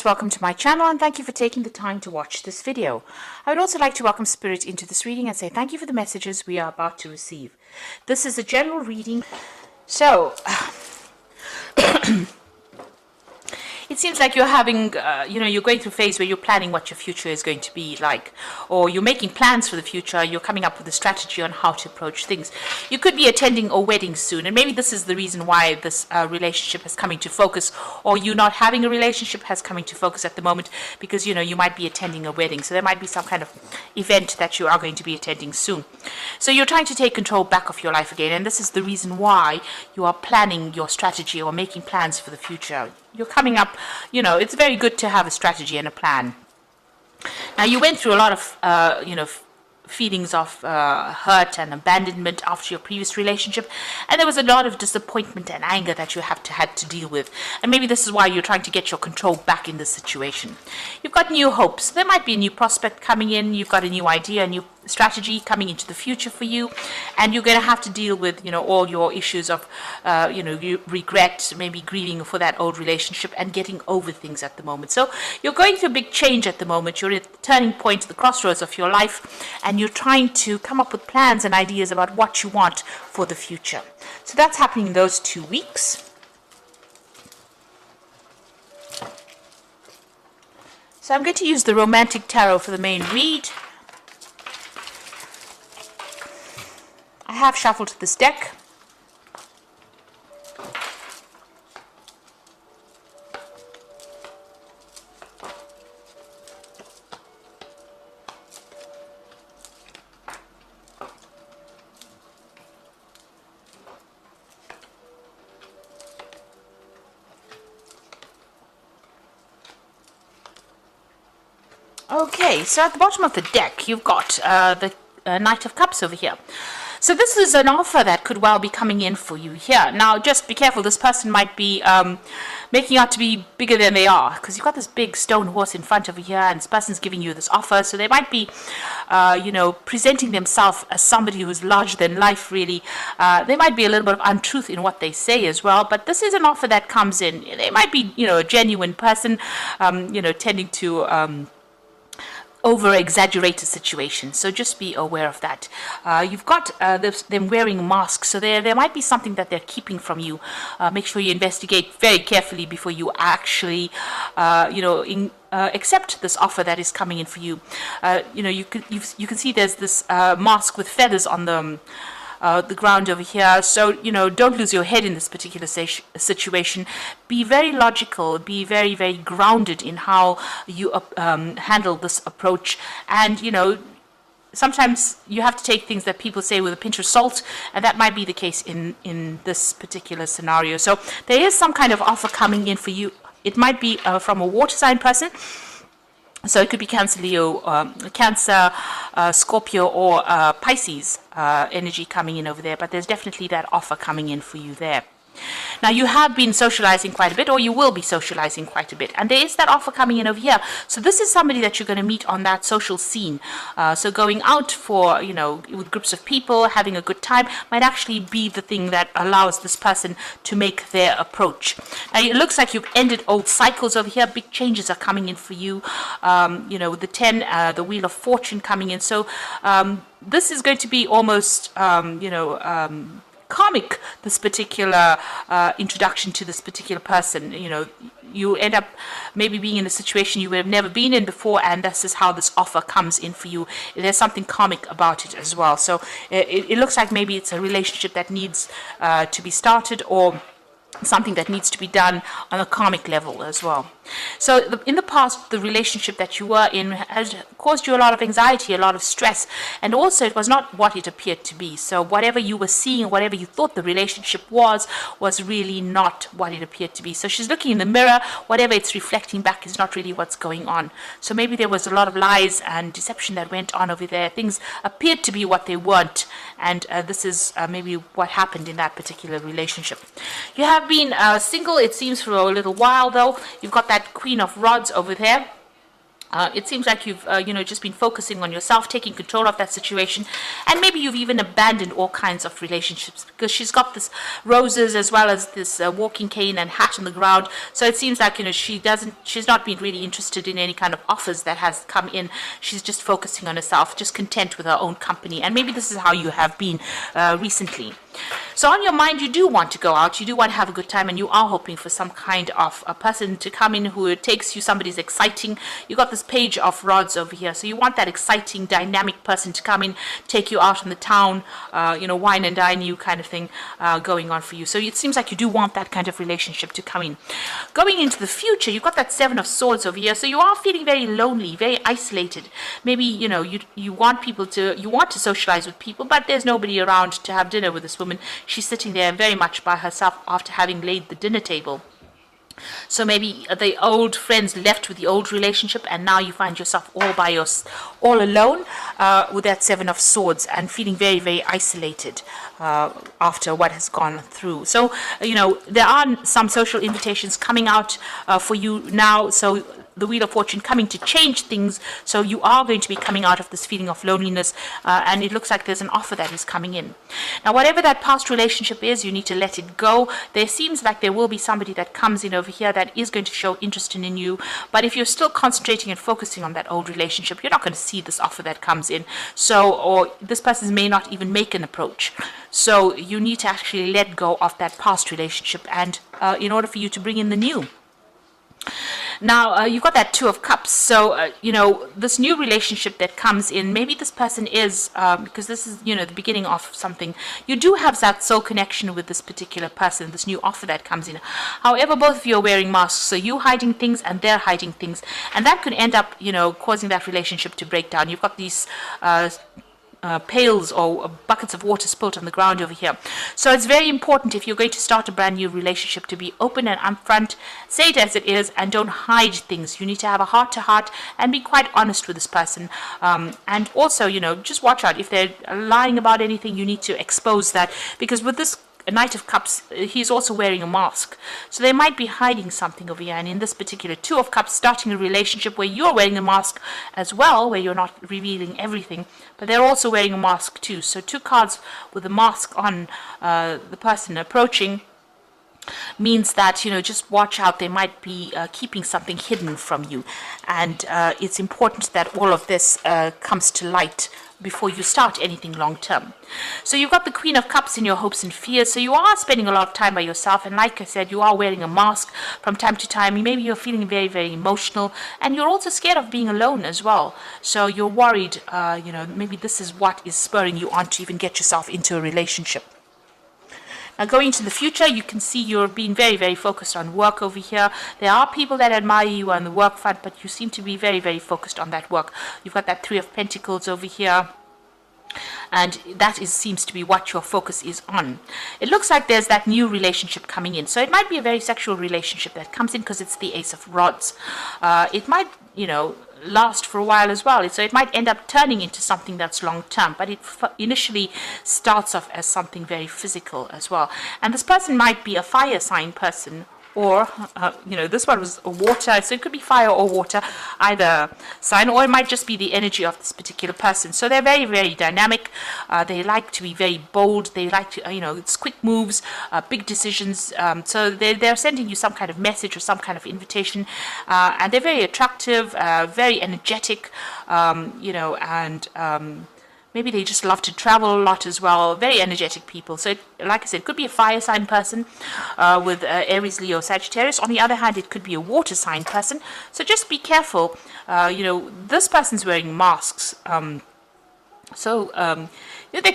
Welcome to my channel and thank you for taking the time to watch this video. I would also like to welcome Spirit into this reading and say thank you for the messages we are about to receive. This is a general reading. So, it seems like you're having, you're going through a phase where you're planning what your future is going to be like, or you're making plans for the future, you're coming up with a strategy on how to approach things. You could be attending a wedding soon, and maybe this is the reason why this relationship has come into focus, or you not having a relationship has come into focus at the moment, because, you might be attending a wedding, so there might be some kind of event that you are going to be attending soon. So you're trying to take control back of your life again, and this is the reason why you are planning your strategy or making plans for the future. You're coming up, it's very good to have a strategy and a plan. Now, you went through a lot of, feelings of hurt and abandonment after your previous relationship, and there was a lot of disappointment and anger that you had to deal with, and maybe this is why you're trying to get your control back in this situation. You've got new hopes. There might be a new prospect coming in. You've got a new idea, a new strategy coming into the future for you, and you're going to have to deal with all your issues of regret, maybe grieving for that old relationship and getting over things at the moment. So you're going through a big change at the moment. You're at the turning point, the crossroads of your life, and you're trying to come up with plans and ideas about what you want for the future. So that's happening in those 2 weeks. So I'm going to use the Romantic Tarot for the main read. I have shuffled this deck. Okay, so at the bottom of the deck, you've got the Knight of Cups over here. So this is an offer that could well be coming in for you here. Now, just be careful. This person might be making out to be bigger than they are, because you've got this big stone horse in front of you here, and this person's giving you this offer. So they might be, presenting themselves as somebody who's larger than life, really. They might be a little bit of untruth in what they say as well, but this is an offer that comes in. They might be, a genuine person, tending to over-exaggerated situation, so just be aware of that. You've got them wearing masks, so there might be something that they're keeping from you. Make sure you investigate very carefully before you actually, accept this offer that is coming in for you. You can see there's this mask with feathers on the ground over here. So, don't lose your head in this particular situation. Be very logical, be very, very grounded in how you handle this approach. And, sometimes you have to take things that people say with a pinch of salt, and that might be the case in this particular scenario. So there is some kind of offer coming in for you. It might be from a water sign person. So it could be Cancer, Leo, Cancer, Scorpio, or Pisces energy coming in over there. But there's definitely that offer coming in for you there. Now, you have been socializing quite a bit, or you will be socializing quite a bit. And there is that offer coming in over here. So this is somebody that you're going to meet on that social scene. So going out for, with groups of people, having a good time, might actually be the thing that allows this person to make their approach. Now, it looks like you've ended old cycles over here. Big changes are coming in for you. With the 10, the Wheel of Fortune coming in. So this is going to be almost, karmic, this particular introduction to this particular person. You end up maybe being in a situation you would have never been in before, and this is how this offer comes in for you. There's something karmic about it as well. So it looks like maybe it's a relationship that needs to be started, or something that needs to be done on a karmic level as well. So in the past, the relationship that you were in has caused you a lot of anxiety, a lot of stress, and also it was not what it appeared to be. So whatever you were seeing, whatever you thought the relationship was really not what it appeared to be. So she's looking in the mirror, whatever it's reflecting back is not really what's going on. So maybe there was a lot of lies and deception that went on over there. Things appeared to be what they weren't, and this is maybe what happened in that particular relationship. You have been single, it seems, for a little while, though. You've got that Queen of Rods over there. It seems like you've, just been focusing on yourself, taking control of that situation, and maybe you've even abandoned all kinds of relationships because she's got this roses as well as this walking cane and hat on the ground. So it seems like she's not been really interested in any kind of offers that has come in. She's just focusing on herself, just content with her own company, and maybe this is how you have been recently. So on your mind, you do want to go out, you do want to have a good time, and you are hoping for some kind of a person to come in who takes you, somebody's exciting. You got this page of rods over here, so you want that exciting, dynamic person to come in, take you out in the town, wine and dine you kind of thing going on for you. So it seems like you do want that kind of relationship to come in. Going into the future, you've got that Seven of Swords over here, so you are feeling very lonely, very isolated. Maybe, you want to socialize with people, but there's nobody around to have dinner with this woman. She's sitting there very much by herself after having laid the dinner table. So maybe the old friends left with the old relationship, and now you find yourself all alone with that Seven of Swords and feeling very, very isolated after what has gone through. So, there are some social invitations coming out for you now. So the Wheel of Fortune coming to change things, so you are going to be coming out of this feeling of loneliness, and it looks like there's an offer that is coming in. Now, whatever that past relationship is, you need to let it go. There seems like there will be somebody that comes in over here that is going to show interest in you, but if you're still concentrating and focusing on that old relationship, you're not going to see this offer that comes in. So, or this person may not even make an approach. So you need to actually let go of that past relationship, and in order for you to bring in the new. Now, you've got that Two of Cups. So, this new relationship that comes in, maybe this person is, because this is, the beginning of something. You do have that soul connection with this particular person, this new offer that comes in. However, both of you are wearing masks. So you hiding things and they're hiding things. And that could end up, causing that relationship to break down. You've got these pails or buckets of water spilled on the ground over here. So it's very important, if you're going to start a brand new relationship, to be open and upfront, say it as it is, and don't hide things. You need to have a heart-to-heart and be quite honest with this person. And also, just watch out. If they're lying about anything, you need to expose that, because with this Knight of Cups, he's also wearing a mask. So they might be hiding something over here. And in this particular Two of Cups, starting a relationship where you're wearing a mask as well, where you're not revealing everything, but they're also wearing a mask too. So two cards with a mask on the person approaching means that, just watch out. They might be keeping something hidden from you. And it's important that all of this comes to light before you start anything long term. So you've got the Queen of Cups in your hopes and fears. So you are spending a lot of time by yourself, and like I said, you are wearing a mask from time to time. Maybe you're feeling very, very emotional, and you're also scared of being alone as well. So you're worried, maybe this is what is spurring you on to even get yourself into a relationship. Now, going into the future, you can see you're being very, very focused on work over here. There are people that admire you on the work front, but you seem to be very, very focused on that work. You've got that Three of Pentacles over here, and that seems to be what your focus is on. It looks like there's that new relationship coming in. So it might be a very sexual relationship that comes in, because it's the Ace of Rods. It might, last for a while as well. So it might end up turning into something that's long term, but it initially starts off as something very physical as well. And this person might be a fire sign person, or this one was water, so it could be fire or water, either sign, or it might just be the energy of this particular person. So they're very, very dynamic. They like to be very bold. They like to, it's quick moves, big decisions. So they're sending you some kind of message or some kind of invitation, and they're very attractive, very energetic, and maybe they just love to travel a lot as well. Very energetic people. So, like I said, it could be a fire sign person with Aries, Leo, Sagittarius. On the other hand, it could be a water sign person. So just be careful. This person's wearing masks. There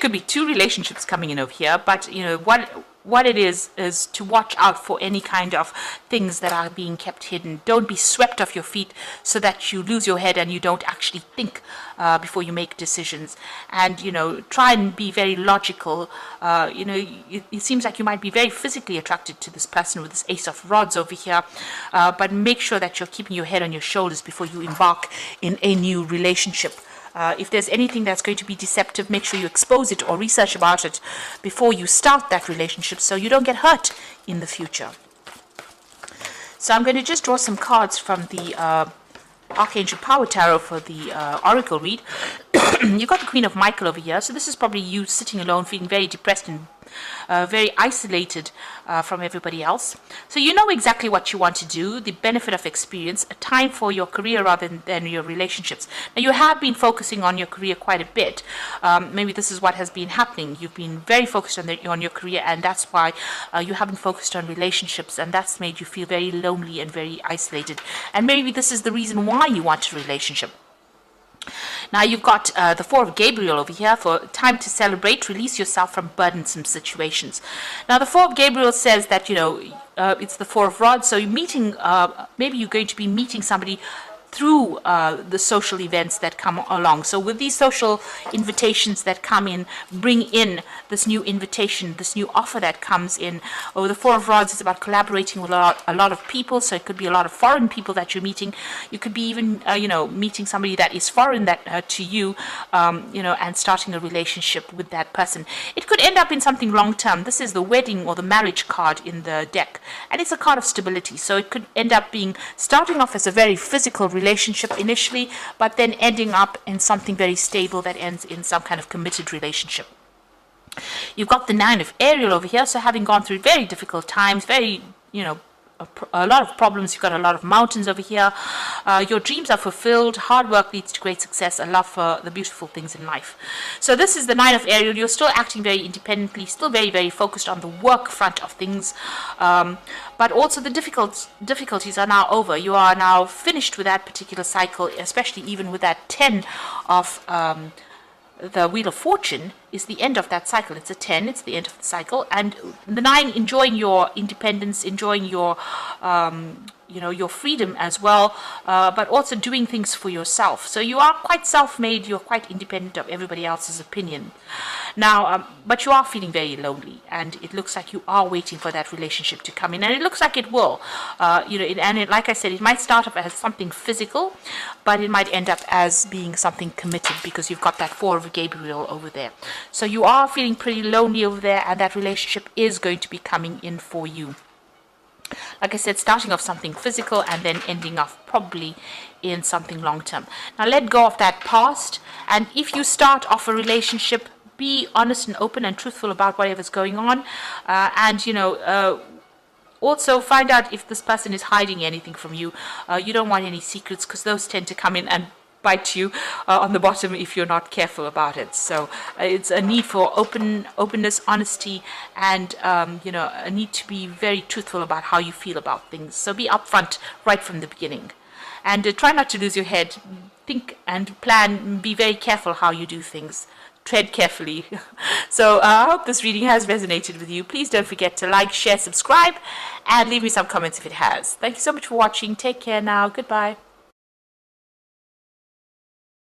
could be two relationships coming in over here. But, what it is to watch out for any kind of things that are being kept hidden. Don't be swept off your feet so that you lose your head and you don't actually think before you make decisions. And, try and be very logical. It seems like you might be very physically attracted to this person with this Ace of Rods over here. But make sure that you're keeping your head on your shoulders before you embark in a new relationship. If there's anything that's going to be deceptive, make sure you expose it or research about it before you start that relationship, so you don't get hurt in the future. So I'm going to just draw some cards from the Archangel Power Tarot for the Oracle read. You got the Queen of Michael over here. So this is probably you sitting alone, feeling very depressed and very isolated from everybody else. So you know exactly what you want to do, the benefit of experience, a time for your career rather than your relationships. Now you have been focusing on your career quite a bit. Maybe this is what has been happening. You've been very focused on your career, and that's why you haven't focused on relationships, and that's made you feel very lonely and very isolated. And maybe this is the reason why you want a relationship. Now you've got the Four of Gabriel over here for time to celebrate, release yourself from burdensome situations. Now the Four of Gabriel says that, it's the Four of Rods, so you're meeting, maybe you're going to be meeting somebody through the social events that come along. So with these social invitations that come in, bring in this new invitation, this new offer that comes in. Or the Four of Rods is about collaborating with a lot of people. So it could be a lot of foreign people that you're meeting. You could be even, meeting somebody that is foreign that to you, and starting a relationship with that person. It could end up in something long-term. This is the wedding or the marriage card in the deck. And it's a card of stability. So it could end up being starting off as a very physical relationship initially, but then ending up in something very stable that ends in some kind of committed relationship. You've got the Nine of Ariel over here, so having gone through very difficult times, very, a lot of problems, you've got a lot of mountains over here. Your dreams are fulfilled, hard work leads to great success, a love for the beautiful things in life. So this is the Nine of Ariel. You're still acting very independently, still very, very focused on the work front of things, but also the difficulties are now over. You are now finished with that particular cycle, especially even with that 10 of the Wheel of Fortune is the end of that cycle. It's a 10, it's the end of the cycle. And the 9, enjoying your independence, enjoying your your freedom as well, but also doing things for yourself. So you are quite self-made, you're quite independent of everybody else's opinion. Now, but you are feeling very lonely, and it looks like you are waiting for that relationship to come in, and it looks like it will. Like I said, it might start off as something physical, but it might end up as being something committed, because you've got that Four of Gabriel over there. So you are feeling pretty lonely over there, and that relationship is going to be coming in for you. Like I said, starting off something physical and then ending off probably in something long-term. Now let go of that past, and if you start off a relationship, be honest and open and truthful about whatever's going on, also find out if this person is hiding anything from you. You don't want any secrets, because those tend to come in and bite you on the bottom if you're not careful about it. So it's a need for openness, honesty, and a need to be very truthful about how you feel about things. So be upfront right from the beginning, and try not to lose your head. Think and plan. Be very careful how you do things. Tread carefully. So I hope this reading has resonated with you. Please don't forget to like, share, subscribe, and leave me some comments if it has. Thank you so much for watching. Take care now. Goodbye.